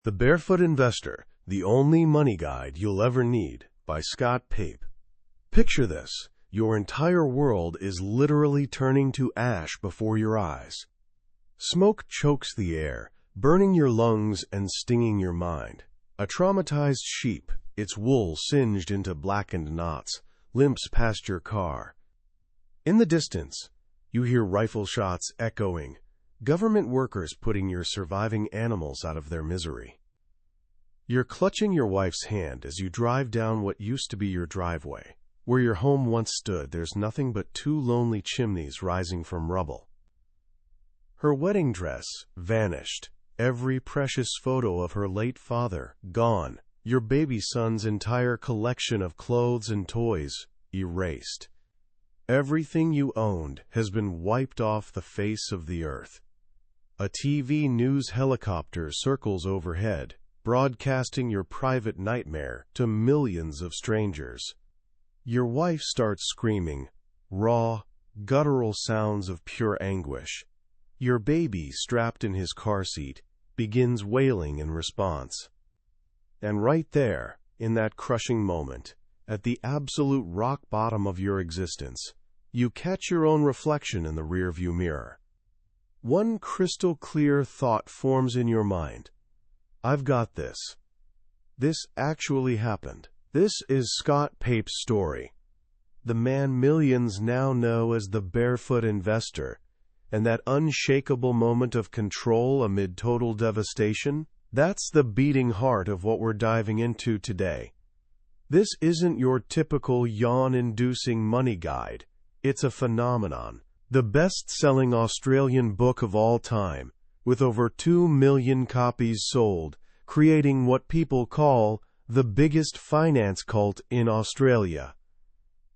The Barefoot Investor, the only money guide you'll ever need, by Scott Pape. Picture this. Your entire world is literally turning to ash before your eyes. Smoke chokes the air, burning your lungs and stinging your mind. A traumatized sheep, its wool singed into blackened knots, limps past your car. In the distance, you hear rifle shots echoing, government workers putting your surviving animals out of their misery. You're clutching your wife's hand as you drive down what used to be your driveway. Where your home once stood, there's nothing but two lonely chimneys rising from rubble. Her wedding dress vanished, every precious photo of her late father gone, your baby son's entire collection of clothes and toys erased. Everything you owned has been wiped off the face of the earth. A TV news helicopter circles overhead, broadcasting your private nightmare to millions of strangers. Your wife starts screaming, raw, guttural sounds of pure anguish. Your baby, strapped in his car seat, begins wailing in response. And right there, in that crushing moment, at the absolute rock bottom of your existence, you catch your own reflection in the rearview mirror. One crystal clear thought forms in your mind. I've got this. This actually happened. This is Scott Pape's story, the man millions now know as the Barefoot Investor, and that unshakable moment of control amid total devastation, that's the beating heart of what we're diving into today. This isn't your typical yawn-inducing money guide. It's a phenomenon. The best-selling Australian book of all time, with over 2 million copies sold, creating what people call the biggest finance cult in Australia.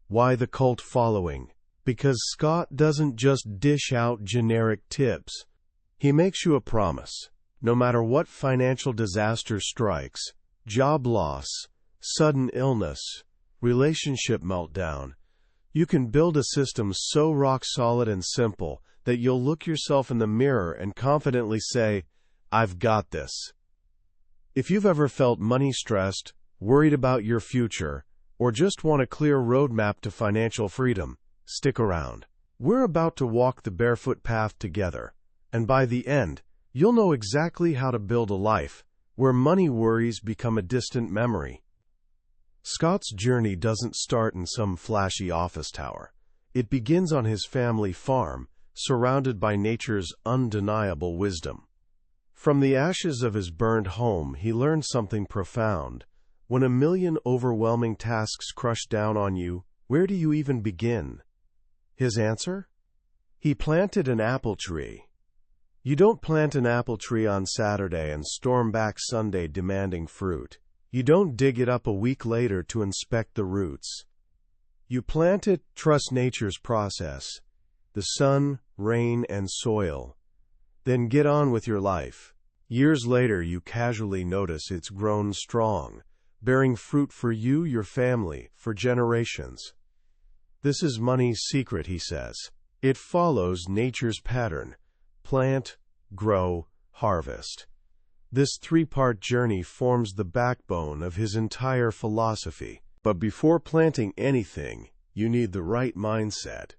Why the cult following? Because Scott doesn't just dish out generic tips. He makes you a promise. No matter what financial disaster strikes, job loss, sudden illness, relationship meltdown, you can build a system so rock-solid and simple that you'll look yourself in the mirror and confidently say, I've got this. If you've ever felt money-stressed, worried about your future, or just want a clear roadmap to financial freedom, stick around. We're about to walk the barefoot path together, and by the end, you'll know exactly how to build a life where money worries become a distant memory. Scott's journey doesn't start in some flashy office tower. It begins on his family farm, surrounded by nature's undeniable wisdom. From the ashes of his burned home, he learned something profound. When a million overwhelming tasks crush down on you, where do you even begin? His answer? He planted an apple tree. You don't plant an apple tree on Saturday and storm back Sunday demanding fruit. You don't dig it up a week later to inspect the roots. You plant it, trust nature's process, the sun, rain, and soil. Then get on with your life. Years later, you casually notice it's grown strong, bearing fruit for you, your family, for generations. This is money's secret, he says. It follows nature's pattern: plant, grow, harvest. This three-part journey forms the backbone of his entire philosophy. But before planting anything, you need the right mindset.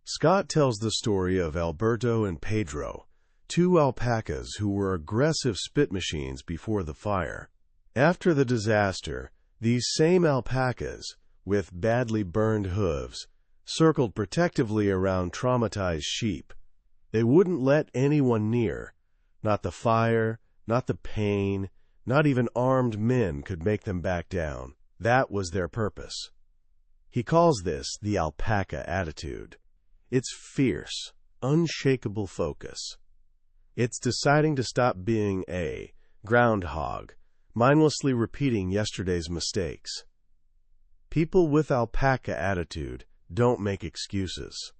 Scott tells the story of Alberto and Pedro, two alpacas who were aggressive spit machines before the fire. After the disaster, these same alpacas, with badly burned hooves, circled protectively around traumatized sheep. They wouldn't let anyone near. Not the fire, not the pain, not even armed men could make them back down. That was their purpose. He calls this the alpaca attitude. It's fierce, unshakable focus. It's deciding to stop being a groundhog, mindlessly repeating yesterday's mistakes. People with alpaca attitude don't make excuses.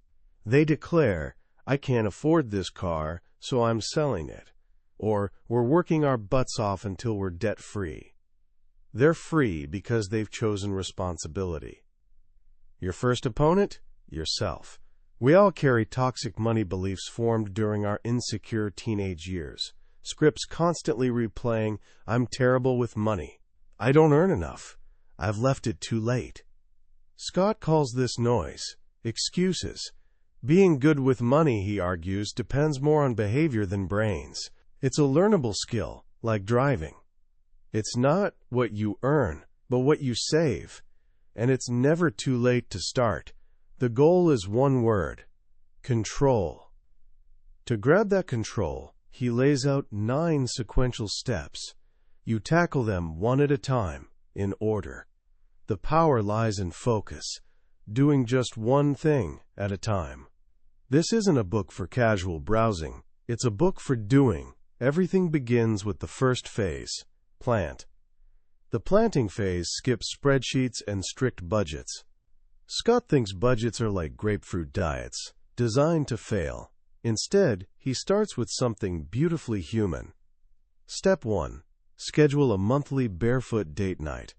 They declare, I can't afford this car, so I'm selling it. Or, we're working our butts off until we're debt-free. They're free because they've chosen responsibility. Your first opponent? Yourself. We all carry toxic money beliefs formed during our insecure teenage years. scripts constantly replaying, "I'm terrible with money. I don't earn enough. I've left it too late." Scott calls this noise excuses. Being good with money, he argues, depends more on behavior than brains. It's a learnable skill, like driving. It's not what you earn, but what you save. And it's never too late to start. The goal is one word: control. To grab that control, he lays out 9 sequential steps. You tackle them one at a time, in order. The power lies in focus, doing just one thing at a time. This isn't a book for casual browsing. It's a book for doing. Everything begins with the first phase: plant. The planting phase skips spreadsheets and strict budgets. Scott thinks budgets are like grapefruit diets, designed to fail. Instead, he starts with something beautifully human. Step 1. Schedule a monthly Barefoot Date Night.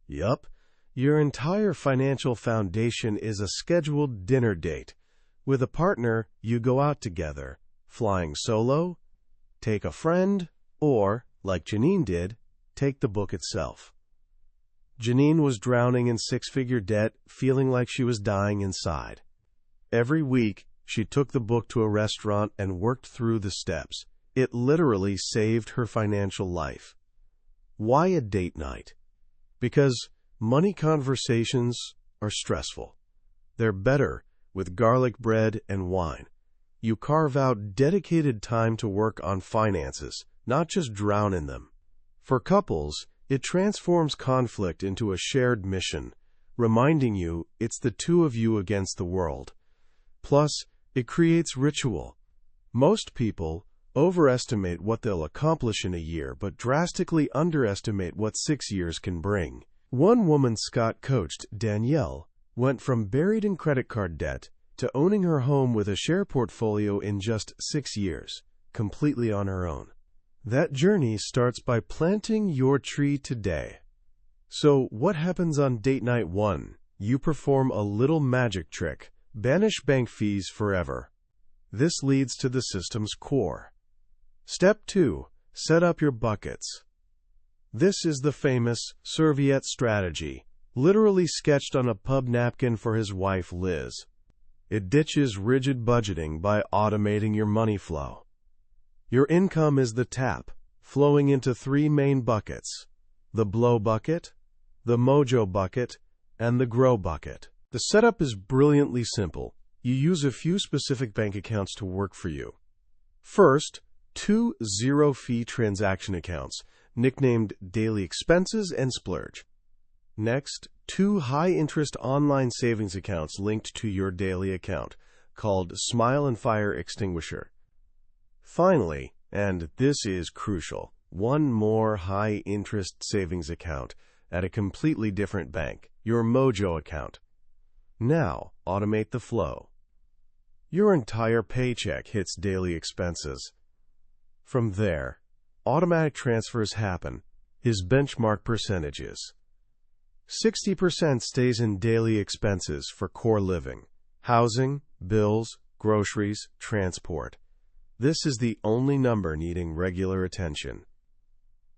Yup, your entire financial foundation is a scheduled dinner date. With a partner, you go out together, flying solo, take a friend, or, like Janine did, take the book itself. Janine was drowning in 6-figure debt, feeling like she was dying inside. Every week, she took the book to a restaurant and worked through the steps. It literally saved her financial life. Why a date night? Because money conversations are stressful. They're better with garlic bread and wine. You carve out dedicated time to work on finances, not just drown in them. For couples, it transforms conflict into a shared mission, reminding you it's the two of you against the world. Plus, it creates ritual. Most people overestimate what they'll accomplish in a year, but drastically underestimate what 6 years can bring. One woman Scott coached, Danielle, went from buried in credit card debt to owning her home with a share portfolio in just 6 years, completely on her own. That journey starts by planting your tree today. So, what happens on date night 1? You perform a little magic trick. Banish bank fees forever. This leads to the system's core. Step 2. Set up your buckets. This is the famous serviette strategy, literally sketched on a pub napkin for his wife Liz. It ditches rigid budgeting by automating your money flow. Your income is the tap, flowing into 3 main buckets: the blow bucket, the mojo bucket, and the grow bucket. The setup is brilliantly simple. You use a few specific bank accounts to work for you. First, 2 zero-fee transaction accounts, nicknamed Daily Expenses and Splurge. Next, 2 high-interest online savings accounts linked to your daily account, called Smile and Fire Extinguisher. Finally, and this is crucial, 1 more high-interest savings account at a completely different bank, your Mojo account. Now, automate the flow. Your entire paycheck hits daily expenses. From there, automatic transfers happen. His benchmark percentages: 60% stays in daily expenses for core living, housing, bills, groceries, transport. This is the only number needing regular attention.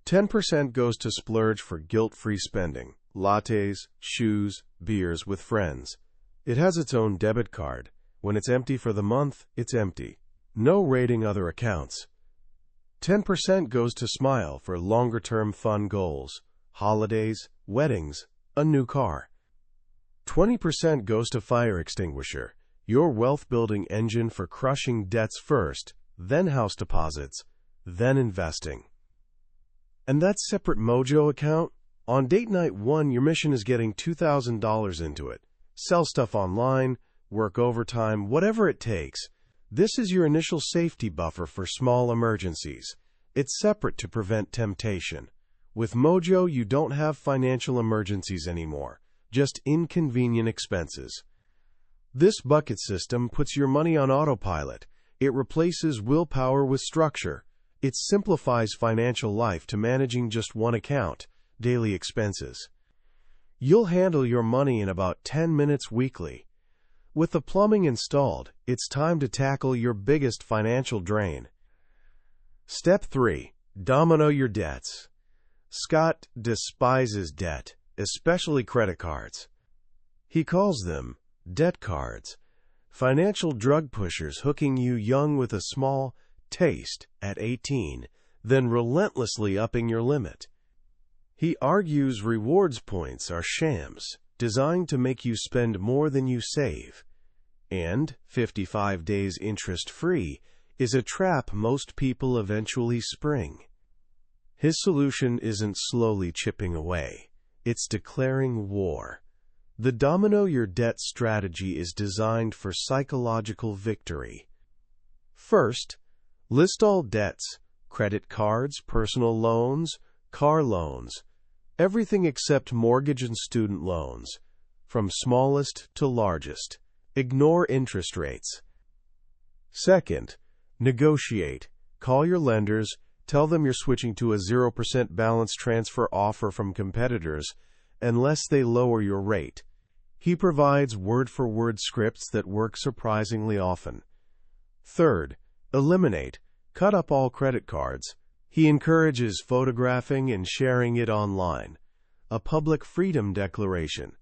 10% goes to splurge for guilt-free spending, lattes, shoes, beers with friends. It has its own debit card. When it's empty for the month, it's empty. No rating other accounts. 10% goes to Smile for longer-term fun goals, holidays, weddings, a new car. 20% goes to Fire Extinguisher, your wealth-building engine for crushing debts first, then house deposits, then investing. And that separate Mojo account? On date night 1, your mission is getting $2,000 into it. Sell stuff online, work overtime, whatever it takes. This is your initial safety buffer for small emergencies. It's separate to prevent temptation. With Mojo, you don't have financial emergencies anymore, just inconvenient expenses. This bucket system puts your money on autopilot. It replaces willpower with structure. It simplifies financial life to managing just one account, daily expenses. You'll handle your money in about 10 minutes weekly. With the plumbing installed, it's time to tackle your biggest financial drain: Step 3. Domino your debts. Scott despises debt, especially credit cards. He calls them debt cards, financial drug pushers hooking you young with a small taste at 18, then relentlessly upping your limit. He argues rewards points are shams, designed to make you spend more than you save, and 55 days interest-free is a trap most people eventually spring. His solution isn't slowly chipping away, it's declaring war. The domino your debt strategy is designed for psychological victory. First, list all debts, credit cards, personal loans, car loans, everything except mortgage and student loans, from smallest to largest. Ignore interest rates. Second, negotiate. Call your lenders, tell them you're switching to a 0% balance transfer offer from competitors unless they lower your rate. He provides word-for-word scripts that work surprisingly often. Third, eliminate. Cut up all credit cards. He encourages photographing and sharing it online, a public freedom declaration.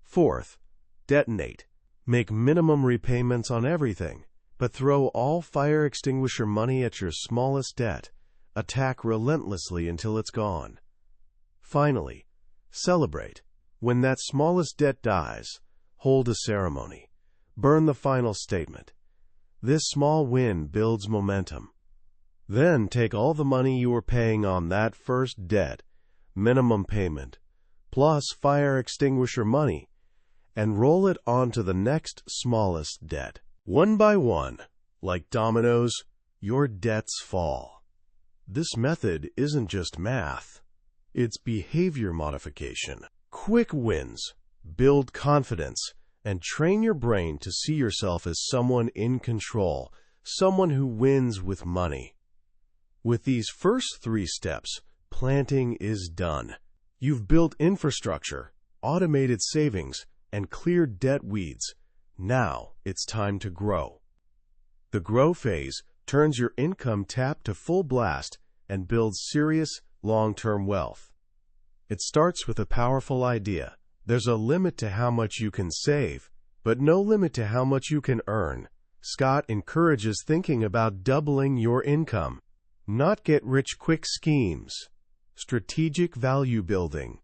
Fourth, detonate. Make minimum repayments on everything, but throw all fire extinguisher money at your smallest debt. Attack relentlessly until it's gone. Finally, celebrate. When that smallest debt dies, hold a ceremony. Burn the final statement. This small win builds momentum. Then take all the money you were paying on that first debt, minimum payment, plus fire extinguisher money, and roll it onto the next smallest debt. One by one, like dominoes, your debts fall. This method isn't just math, it's behavior modification. Quick wins, build confidence, and train your brain to see yourself as someone in control, someone who wins with money. With these first 3 steps, planting is done. You've built infrastructure, automated savings, and cleared debt weeds. Now it's time to grow. The grow phase turns your income tap to full blast and builds serious, long-term wealth. It starts with a powerful idea. There's a limit to how much you can save, but no limit to how much you can earn. Scott encourages thinking about doubling your income, not get-rich-quick schemes, strategic value building.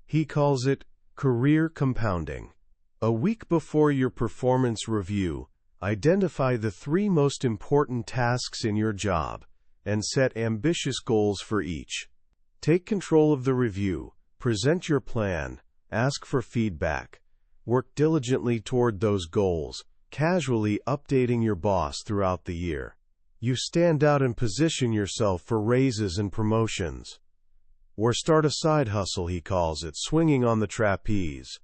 He calls it career compounding. A week before your performance review, identify the 3 most important tasks in your job and set ambitious goals for each. Take control of the review, present your plan, ask for feedback, work diligently toward those goals, casually updating your boss throughout the year. You stand out and position yourself for raises and promotions. Or start a side hustle, he calls it, swinging on the trapeze.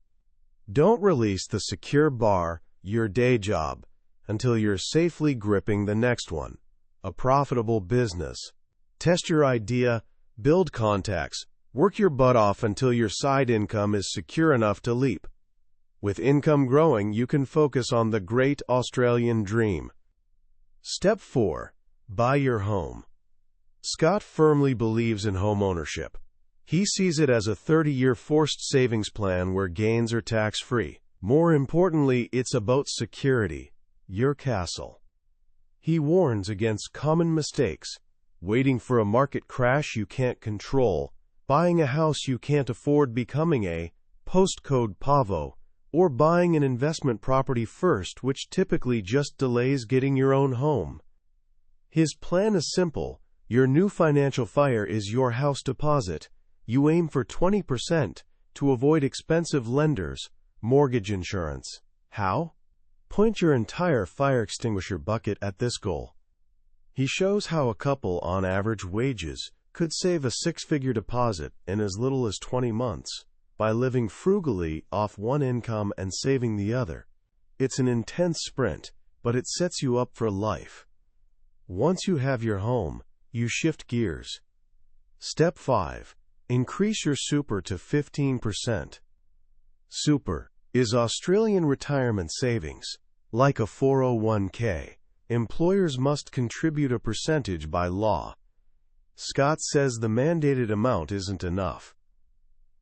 Don't release the secure bar, your day job, until you're safely gripping the next one, a profitable business. Test your idea, build contacts, work your butt off until your side income is secure enough to leap. With income growing, you can focus on the great Australian dream. Step 4. Buy your home. Scott firmly believes in home ownership. He sees it as a 30-year forced savings plan where gains are tax-free. More importantly, it's about security, your castle. He warns against common mistakes: waiting for a market crash you can't control, buying a house you can't afford, becoming a postcode pavo, or buying an investment property first, which typically just delays getting your own home. His plan is simple. Your new financial fire is your house deposit. You aim for 20% to avoid expensive lenders, mortgage insurance. How? Point your entire fire extinguisher bucket at this goal. He shows how a couple on average wages could save a 6-figure deposit in as little as 20 months by living frugally off one income and saving the other. It's an intense sprint, but it sets you up for life. Once you have your home, you shift gears. Step 5. Increase your super to 15%. Super is Australian retirement savings, like a 401k, employers must contribute a percentage by law. Scott says the mandated amount isn't enough.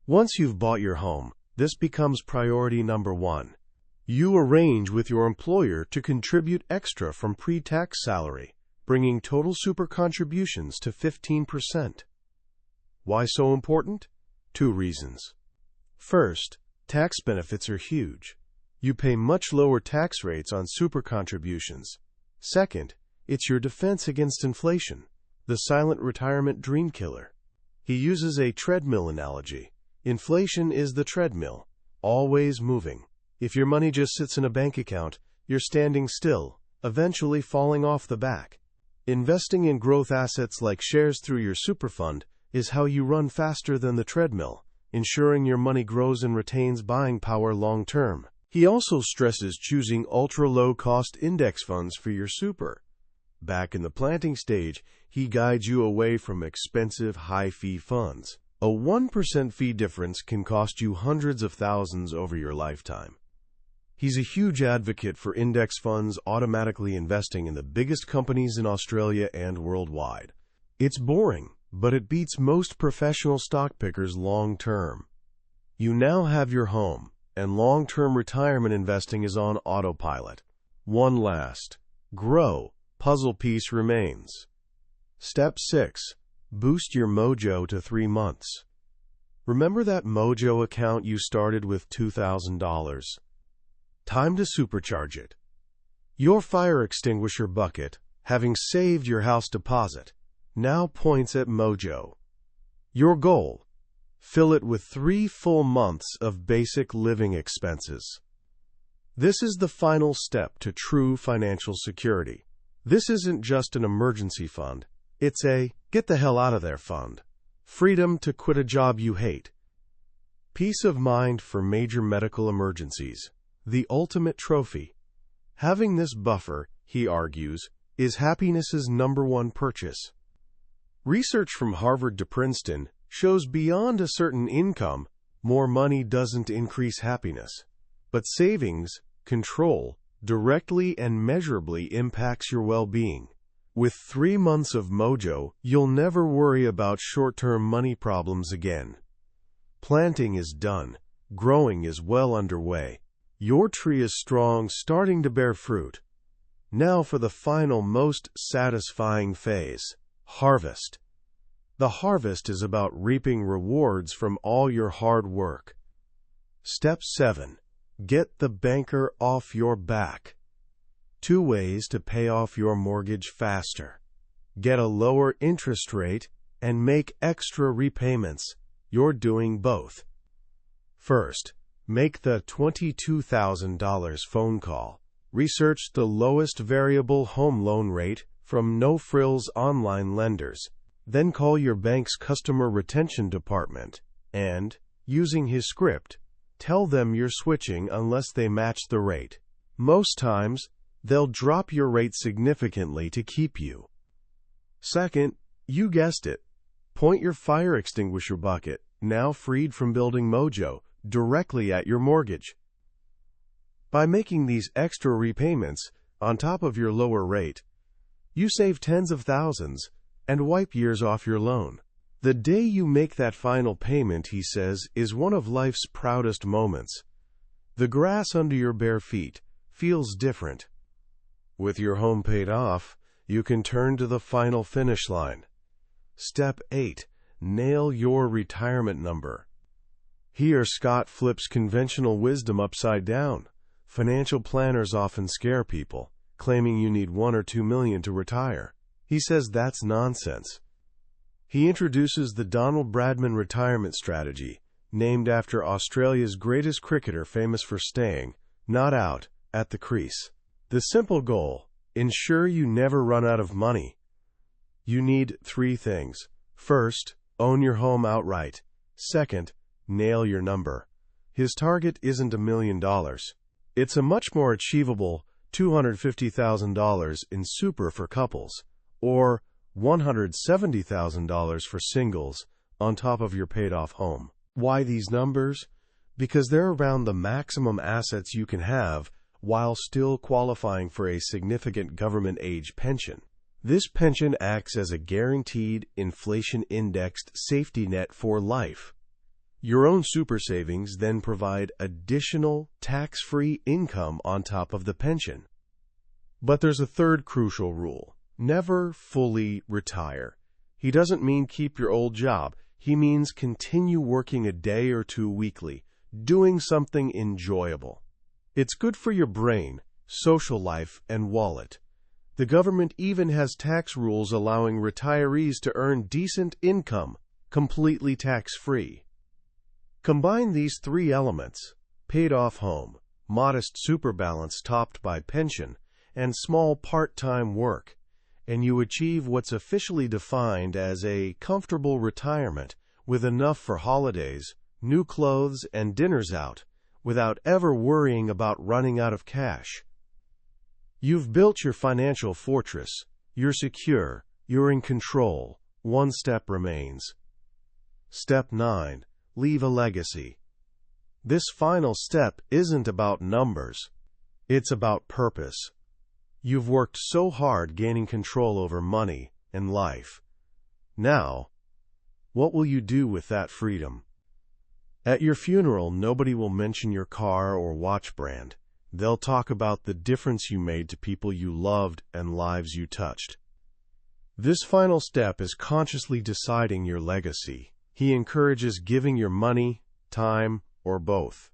Once you've bought your home, this becomes priority number one. You arrange with your employer to contribute extra from pre-tax salary, bringing total super contributions to 15%. Why so important? 2 reasons. First, tax benefits are huge. You pay much lower tax rates on super contributions. Second, it's your defense against inflation, the silent retirement dream killer. He uses a treadmill analogy. Inflation is the treadmill, always moving. If your money just sits in a bank account, you're standing still, eventually falling off the back. Investing in growth assets like shares through your super fund is how you run faster than the treadmill, ensuring your money grows and retains buying power long term. He also stresses choosing ultra-low-cost index funds for your super. Back in the planting stage, he guides you away from expensive, high-fee funds. A 1% fee difference can cost you hundreds of thousands over your lifetime. He's a huge advocate for index funds automatically investing in the biggest companies in Australia and worldwide. It's boring, but it beats most professional stock pickers long term. You now have your home, and long-term retirement investing is on autopilot. One last, grow, puzzle piece remains. Step 6. Boost your mojo to 3 months. Remember that mojo account you started with $2,000? Time to supercharge it. Your fire extinguisher bucket, having saved your house deposit, now points at mojo. Your goal: fill it with 3 full months of basic living expenses. This is the final step to true financial security. This isn't just an emergency fund. It's a get the hell out of there fund. Freedom to quit a job you hate. Peace of mind for major medical emergencies. The ultimate trophy. Having this buffer, he argues, is happiness's #1 purchase. Research from Harvard to Princeton shows beyond a certain income, more money doesn't increase happiness. But savings, control, directly and measurably impacts your well-being. With 3 months of mojo, you'll never worry about short-term money problems again. Planting is done. Growing is well underway. Your tree is strong, starting to bear fruit. Now for the final, most satisfying phase, harvest. The harvest is about reaping rewards from all your hard work. Step 7. Get the banker off your back. 2 ways to pay off your mortgage faster. Get a lower interest rate and make extra repayments. You're doing both. First, make the $22,000 phone call. Research the lowest variable home loan rate from no-frills online lenders. Then call your bank's customer retention department and, using his script, tell them you're switching unless they match the rate. Most times, they'll drop your rate significantly to keep you. Second, you guessed it, point your fire extinguisher bucket, now freed from building mojo, directly at your mortgage. By making these extra repayments on top of your lower rate, you save tens of thousands and wipe years off your loan. The day you make that final payment, he says, is one of life's proudest moments. The grass under your bare feet feels different. With your home paid off, you can turn to the final finish line. Step 8. Nail your retirement number. Here, Scott flips conventional wisdom upside down. Financial planners often scare people, claiming you need $1 or $2 million to retire. He says that's nonsense. He introduces the Donald Bradman retirement strategy, named after Australia's greatest cricketer famous for staying, not out, at the crease. The simple goal: ensure you never run out of money. You need 3 things. First, own your home outright. Second, nail your number. His target isn't $1 million. It's a much more achievable $250,000 in super for couples, or $170,000 for singles on top of your paid-off home. Why these numbers? Because they're around the maximum assets you can have while still qualifying for a significant government age pension. This pension acts as a guaranteed, inflation-indexed safety net for life. Your own super savings then provide additional, tax-free income on top of the pension. But there's a third crucial rule. Never fully retire. He doesn't mean keep your old job. He means continue working a day or two weekly, doing something enjoyable. It's good for your brain, social life, and wallet. The government even has tax rules allowing retirees to earn decent income, completely tax-free. Combine these three elements: paid-off home, modest super balance topped by pension, and small part-time work, and you achieve what's officially defined as a comfortable retirement with enough for holidays, new clothes, and dinners out, without ever worrying about running out of cash. You've built your financial fortress. You're secure. You're in control. One step remains. Step 9. Leave a legacy. This final step isn't about numbers. It's about purpose. You've worked so hard gaining control over money and life. Now, what will you do with that freedom? At your funeral, nobody will mention your car or watch brand. They'll talk about the difference you made to people you loved and lives you touched. This final step is consciously deciding your legacy. He encourages giving your money, time, or both.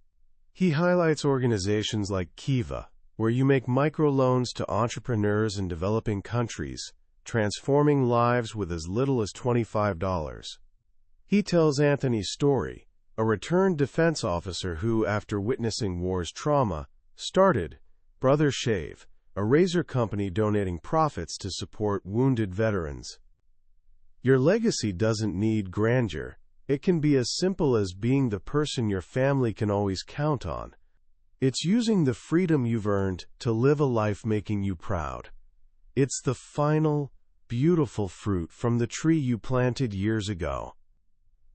He highlights organizations like Kiva, where you make microloans to entrepreneurs in developing countries, transforming lives with as little as $25. He tells Anthony's story, a returned defense officer who, after witnessing war's trauma, started Brother Shave, a razor company donating profits to support wounded veterans. Your legacy doesn't need grandeur. It can be as simple as being the person your family can always count on. It's using the freedom you've earned to live a life making you proud. It's the final, beautiful fruit from the tree you planted years ago.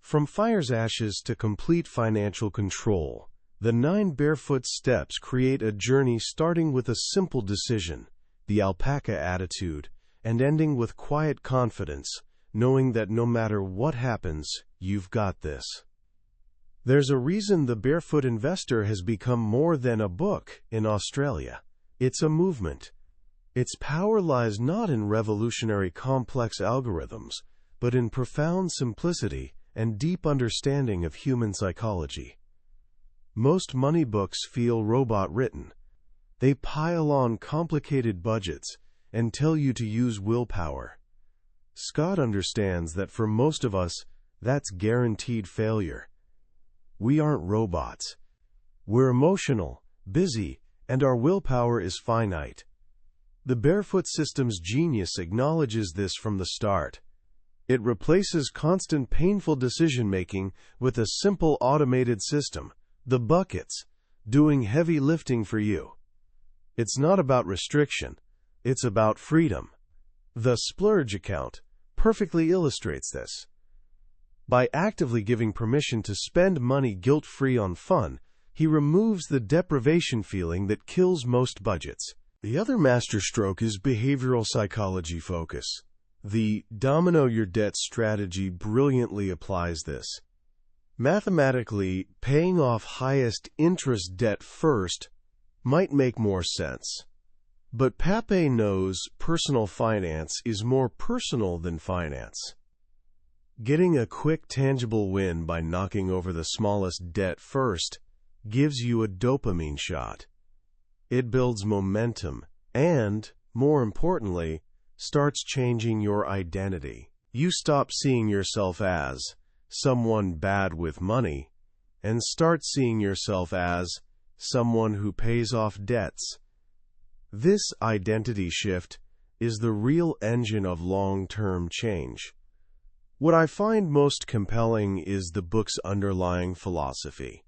From fire's ashes to complete financial control, the 9 Barefoot Steps create a journey starting with a simple decision, the alpaca attitude, and ending with quiet confidence, knowing that no matter what happens, you've got this. There's a reason the Barefoot Investor has become more than a book in Australia. It's a movement. Its power lies not in revolutionary complex algorithms, but in profound simplicity and deep understanding of human psychology. Most money books feel robot-written. They pile on complicated budgets and tell you to use willpower. Scott understands that for most of us, that's guaranteed failure. We aren't robots. We're emotional, busy, and our willpower is finite. The Barefoot System's genius acknowledges this from the start. It replaces constant painful decision-making with a simple automated system, the buckets, doing heavy lifting for you. It's not about restriction. It's about freedom. The Splurge account perfectly illustrates this. By actively giving permission to spend money guilt-free on fun, he removes the deprivation feeling that kills most budgets. The other masterstroke is behavioral psychology focus. The domino your debt strategy brilliantly applies this. Mathematically, paying off highest interest debt first might make more sense. But Pape knows personal finance is more personal than finance. Getting a quick, tangible win by knocking over the smallest debt first gives you a dopamine shot. It builds momentum and, more importantly, starts changing your identity. You stop seeing yourself as someone bad with money and start seeing yourself as someone who pays off debts. This identity shift is the real engine of long-term change. What I find most compelling is the book's underlying philosophy.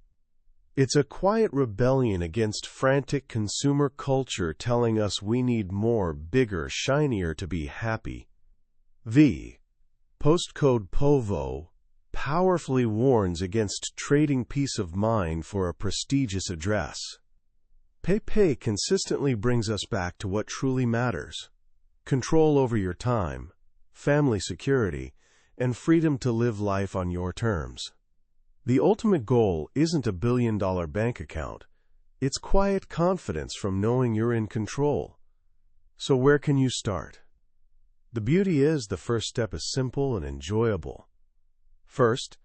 It's a quiet rebellion against frantic consumer culture telling us we need more, bigger, shinier to be happy. The postcode POVO powerfully warns against trading peace of mind for a prestigious address. Pape consistently brings us back to what truly matters: control over your time, family security, and freedom to live life on your terms. The ultimate goal isn't a billion-dollar bank account. It's quiet confidence from knowing you're in control. So where can you start? The beauty is the first step is simple and enjoyable. First,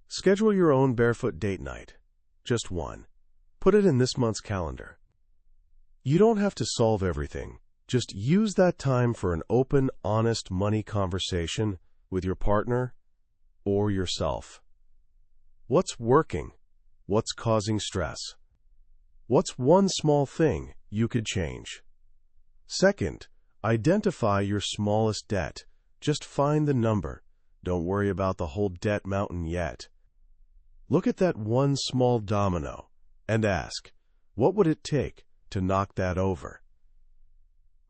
schedule your own Barefoot Date Night. Just one. Put it in this month's calendar. You don't have to solve everything. Just use that time for an open, honest money conversation with your partner or yourself. What's working? What's causing stress? What's one small thing you could change? Second, identify your smallest debt. Just find the number. Don't worry about the whole debt mountain yet. Look at that one small domino and ask, what would it take to knock that over?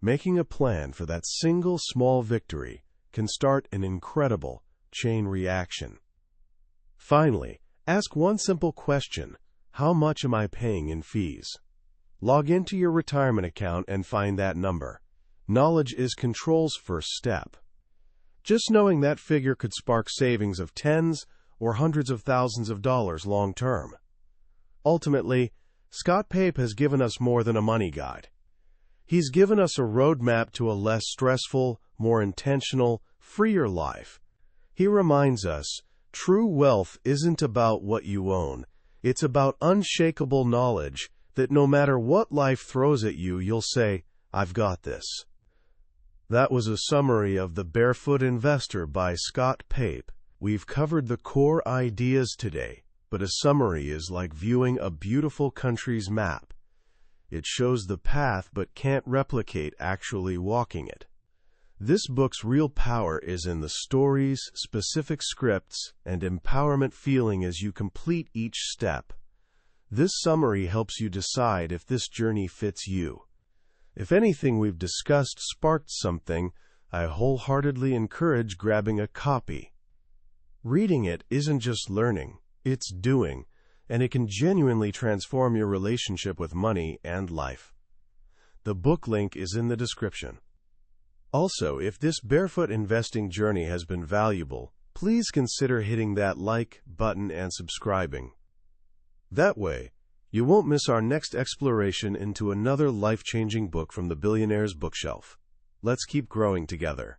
Making a plan for that single small victory can start an incredible chain reaction. Finally, ask one simple question: how much am I paying in fees? Log into your retirement account and find that number. Knowledge is control's first step. Just knowing that figure could spark savings of tens or hundreds of thousands of dollars long term. Ultimately, Scott Pape has given us more than a money guide. He's given us a roadmap to a less stressful, more intentional, freer life. He reminds us, true wealth isn't about what you own. It's about unshakable knowledge that no matter what life throws at you, you'll say, I've got this. That was a summary of The Barefoot Investor by Scott Pape. We've covered the core ideas today, but a summary is like viewing a beautiful country's map. It shows the path but can't replicate actually walking it. This book's real power is in the stories, specific scripts, and empowerment feeling as you complete each step. This summary helps you decide if this journey fits you. If anything we've discussed sparked something, I wholeheartedly encourage grabbing a copy. Reading it isn't just learning, it's doing, and it can genuinely transform your relationship with money and life. The book link is in the description. Also, if this barefoot investing journey has been valuable, please consider hitting that like button and subscribing. That way, you won't miss our next exploration into another life-changing book from the billionaire's bookshelf. Let's keep growing together.